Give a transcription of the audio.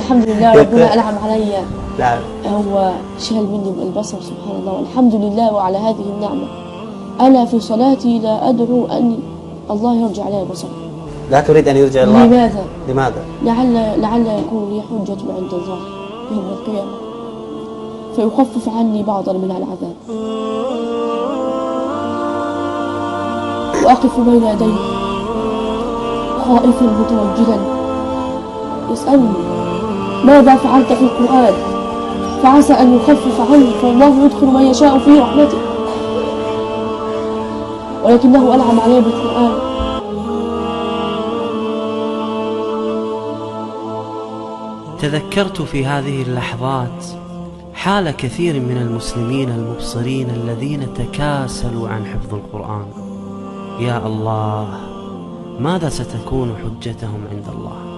الحمد لله ربنا أنعم علي. نعم. هو شال مني البصر سبحان الله، والحمد لله وعلى هذه النعمة. أنا في صلاتي لا أدعو أن الله يرجع علي البصر. لا تريد أن يرجع الله؟ لماذا؟ لماذا؟ لعل يكون لي حجة عند الله يوم القيامة فيخفف عني بعضا من العذاب، وأقف بين يديه خائفا متوجلا يسألني ماذا فعلت في القرآن، فعسى أن يخفف عني، فالله يدخل من يشاء في رحمته، ولكنه أنعم علي بالقرآن. تذكرت في هذه اللحظات حال كثير من المسلمين المبصرين الذين تكاسلوا عن حفظ القرآن. يا الله، ماذا ستكون حجتهم عند الله؟